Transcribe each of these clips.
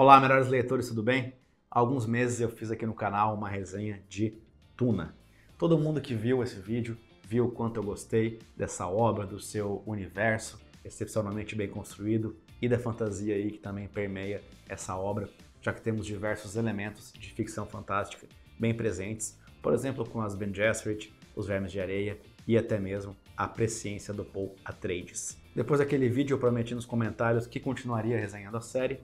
Olá, melhores leitores, tudo bem? Há alguns meses eu fiz aqui no canal uma resenha de Duna. Todo mundo que viu esse vídeo viu o quanto eu gostei dessa obra, do seu universo excepcionalmente bem construído e da fantasia aí que também permeia essa obra, já que temos diversos elementos de ficção fantástica bem presentes, por exemplo, com as Bene Gesserit, os Vermes de Areia e até mesmo a presciência do Paul Atreides. Depois daquele vídeo eu prometi nos comentários que continuaria resenhando a série,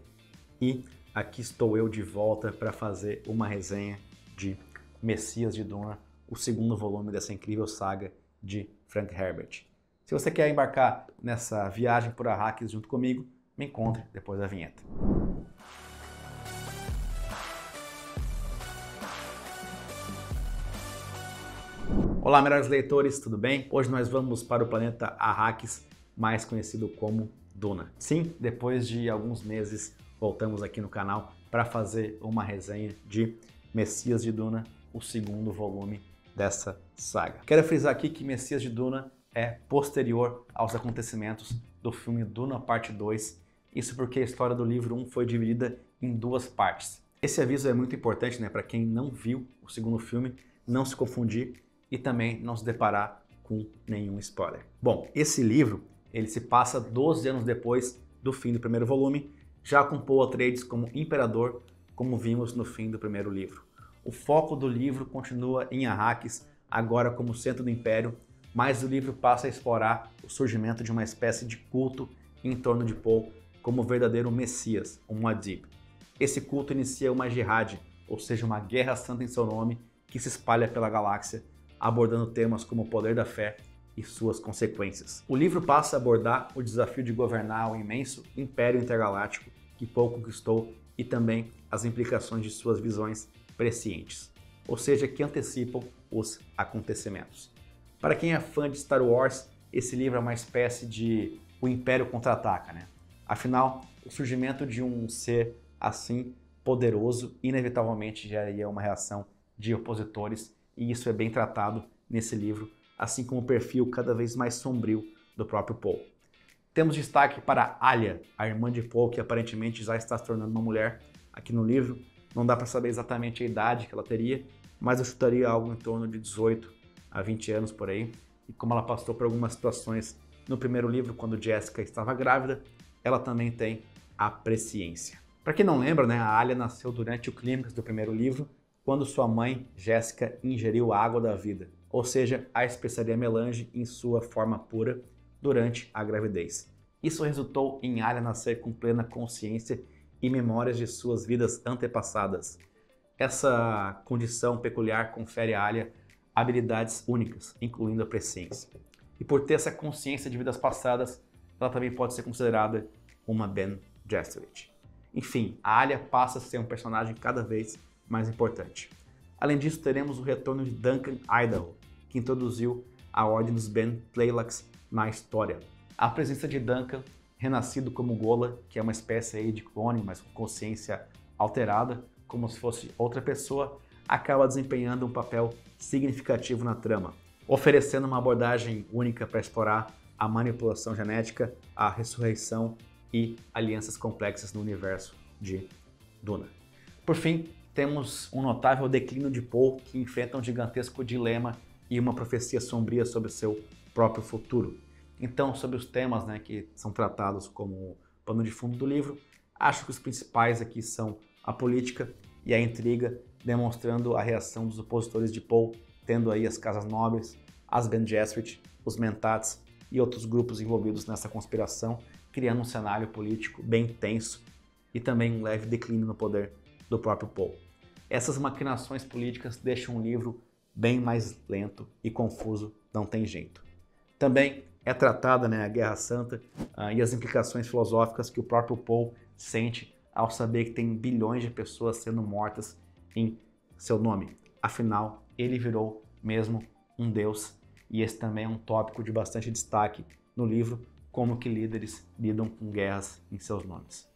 e aqui estou eu de volta para fazer uma resenha de Messias de Duna, o segundo volume dessa incrível saga de Frank Herbert. Se você quer embarcar nessa viagem por Arrakis junto comigo, me encontre depois da vinheta. Olá, melhores leitores, tudo bem? Hoje nós vamos para o planeta Arrakis, mais conhecido como Duna. Sim, depois de alguns meses voltamos aqui no canal para fazer uma resenha de Messias de Duna, o segundo volume dessa saga. Quero frisar aqui que Messias de Duna é posterior aos acontecimentos do filme Duna Parte 2, isso porque a história do livro 1 foi dividida em duas partes. Esse aviso é muito importante, né, para quem não viu o segundo filme, não se confundir e também não se deparar com nenhum spoiler. Bom, esse livro ele se passa 12 anos depois do fim do primeiro volume, já com Paul Atreides como imperador, como vimos no fim do primeiro livro. O foco do livro continua em Arrakis, agora como centro do Império, mas o livro passa a explorar o surgimento de uma espécie de culto em torno de Paul como verdadeiro Messias, um Muad'Dib. Esse culto inicia uma jihad, ou seja, uma guerra santa em seu nome, que se espalha pela galáxia, abordando temas como o poder da fé e suas consequências. O livro passa a abordar o desafio de governar o imenso Império Intergaláctico que Paul conquistou e também as implicações de suas visões prescientes, ou seja, que antecipam os acontecimentos. Para quem é fã de Star Wars, esse livro é uma espécie de O Império Contra-Ataca, né? Afinal, o surgimento de um ser assim poderoso inevitavelmente geraria uma reação de opositores, e isso é bem tratado nesse livro, assim como o perfil cada vez mais sombrio do próprio Paul. Temos destaque para Alia, a irmã de Paul, que aparentemente já está se tornando uma mulher aqui no livro. Não dá para saber exatamente a idade que ela teria, mas eu chutaria algo em torno de 18 a 20 anos por aí. E como ela passou por algumas situações no primeiro livro, quando Jessica estava grávida, ela também tem a presciência. Para quem não lembra, né, a Alia nasceu durante o clímax do primeiro livro, quando sua mãe, Jessica, ingeriu a água da vida, ou seja, a especiaria melange em sua forma pura durante a gravidez. Isso resultou em Alia nascer com plena consciência e memórias de suas vidas antepassadas. Essa condição peculiar confere a Alia habilidades únicas, incluindo a presciência. E por ter essa consciência de vidas passadas, ela também pode ser considerada uma Bene Gesserit. Enfim, a Alia passa a ser um personagem cada vez mais importante. Além disso, teremos o retorno de Duncan Idaho, que introduziu a Ordem dos Ben Tleilax na história. A presença de Duncan, renascido como Ghola, que é uma espécie aí de clone, mas com consciência alterada, como se fosse outra pessoa, acaba desempenhando um papel significativo na trama, oferecendo uma abordagem única para explorar a manipulação genética, a ressurreição e alianças complexas no universo de Duna. Por fim, temos um notável declínio de Paul, que enfrenta um gigantesco dilema e uma profecia sombria sobre seu próprio futuro. Então, sobre os temas, né, que são tratados como pano de fundo do livro, acho que os principais aqui são a política e a intriga, demonstrando a reação dos opositores de Paul, tendo aí as Casas Nobres, as Bene Gesserit, os Mentats e outros grupos envolvidos nessa conspiração, criando um cenário político bem tenso e também um leve declínio no poder do próprio Paul. Essas maquinações políticas deixam o livro bem mais lento e confuso, não tem jeito. Também é tratada, né, a Guerra Santa e as implicações filosóficas que o próprio Paul sente ao saber que tem bilhões de pessoas sendo mortas em seu nome. Afinal, ele virou mesmo um deus, e esse também é um tópico de bastante destaque no livro, como que líderes lidam com guerras em seus nomes.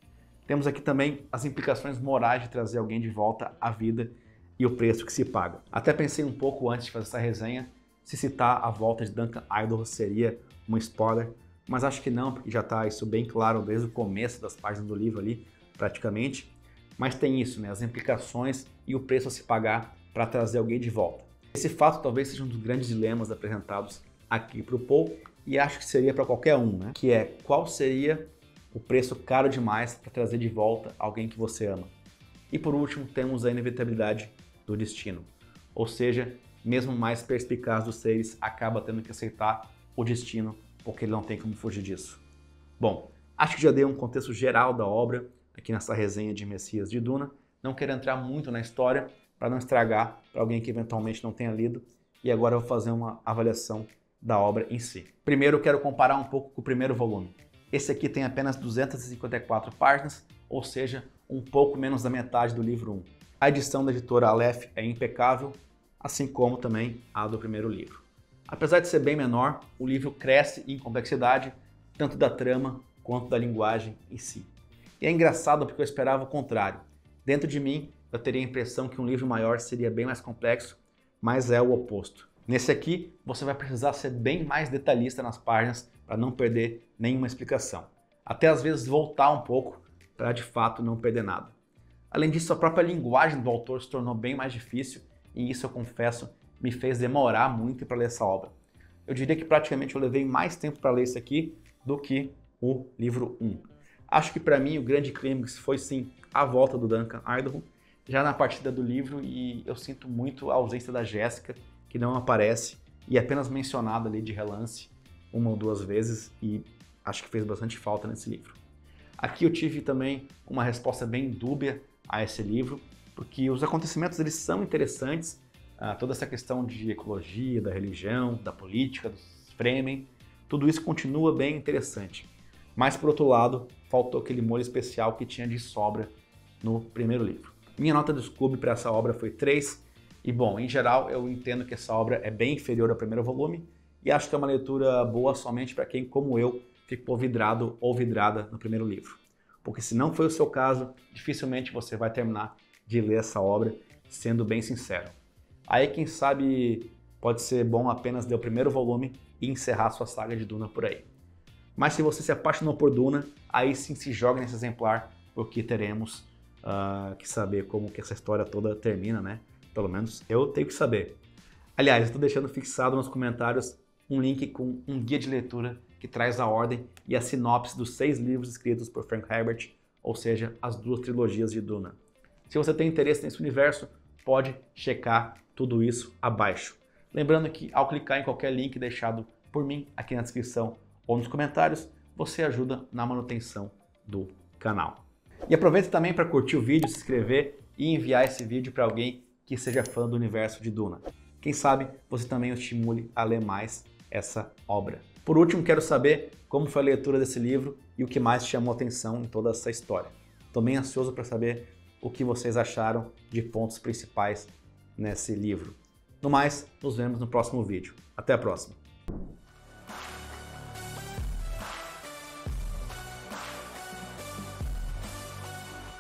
Temos aqui também as implicações morais de trazer alguém de volta à vida e o preço que se paga. Até pensei um pouco antes de fazer essa resenha se citar a volta de Duncan Idaho seria um spoiler, mas acho que não, porque já está isso bem claro desde o começo das páginas do livro ali, praticamente. Mas tem isso, né? As implicações e o preço a se pagar para trazer alguém de volta. Esse fato talvez seja um dos grandes dilemas apresentados aqui para o Paul, e acho que seria para qualquer um, né? Que é, qual seria o preço caro demais para trazer de volta alguém que você ama? E por último, temos a inevitabilidade do destino. Ou seja, mesmo o mais perspicaz dos seres acaba tendo que aceitar o destino, porque ele não tem como fugir disso. Bom, acho que já dei um contexto geral da obra aqui nessa resenha de Messias de Duna. Não quero entrar muito na história para não estragar para alguém que eventualmente não tenha lido. E agora eu vou fazer uma avaliação da obra em si. Primeiro eu quero comparar um pouco com o primeiro volume. Esse aqui tem apenas 254 páginas, ou seja, um pouco menos da metade do livro 1. A edição da editora Aleph é impecável, assim como também a do primeiro livro. Apesar de ser bem menor, o livro cresce em complexidade, tanto da trama quanto da linguagem em si. E é engraçado porque eu esperava o contrário. Dentro de mim, eu teria a impressão que um livro maior seria bem mais complexo, mas é o oposto. Nesse aqui, você vai precisar ser bem mais detalhista nas páginas para não perder nenhuma explicação. Até às vezes voltar um pouco para de fato não perder nada. Além disso, a própria linguagem do autor se tornou bem mais difícil e isso, eu confesso, me fez demorar muito para ler essa obra. Eu diria que praticamente eu levei mais tempo para ler isso aqui do que o livro 1. Acho que para mim o grande clímax foi sim a volta do Duncan Idaho, já na partida do livro, e eu sinto muito a ausência da Jéssica, que não aparece e é apenas mencionada ali de relance uma ou duas vezes, e acho que fez bastante falta nesse livro. Aqui eu tive também uma resposta bem dúbia a esse livro, porque os acontecimentos eles são interessantes, toda essa questão de ecologia, da religião, da política, dos Fremen, tudo isso continua bem interessante. Mas por outro lado, faltou aquele molho especial que tinha de sobra no primeiro livro. Minha nota do Scooby para essa obra foi 3, e bom, em geral eu entendo que essa obra é bem inferior ao primeiro volume, e acho que é uma leitura boa somente para quem, como eu, ficou vidrado ou vidrada no primeiro livro. Porque se não foi o seu caso, dificilmente você vai terminar de ler essa obra, sendo bem sincero. Aí quem sabe pode ser bom apenas ler o primeiro volume e encerrar sua saga de Duna por aí. Mas se você se apaixonou por Duna, aí sim se joga nesse exemplar, porque teremos que saber como que essa história toda termina, né? Pelo menos eu tenho que saber. Aliás, estou deixando fixado nos comentários um link com um guia de leitura que traz a ordem e a sinopse dos 6 livros escritos por Frank Herbert, ou seja, as 2 trilogias de Duna. Se você tem interesse nesse universo, pode checar tudo isso abaixo. Lembrando que ao clicar em qualquer link deixado por mim aqui na descrição ou nos comentários, você ajuda na manutenção do canal. E aproveita também para curtir o vídeo, se inscrever e enviar esse vídeo para alguém que seja fã do universo de Duna. Quem sabe você também o estimule a ler mais essa obra. Por último, quero saber como foi a leitura desse livro e o que mais chamou atenção em toda essa história. Estou bem ansioso para saber o que vocês acharam de pontos principais nesse livro. No mais, nos vemos no próximo vídeo. Até a próxima!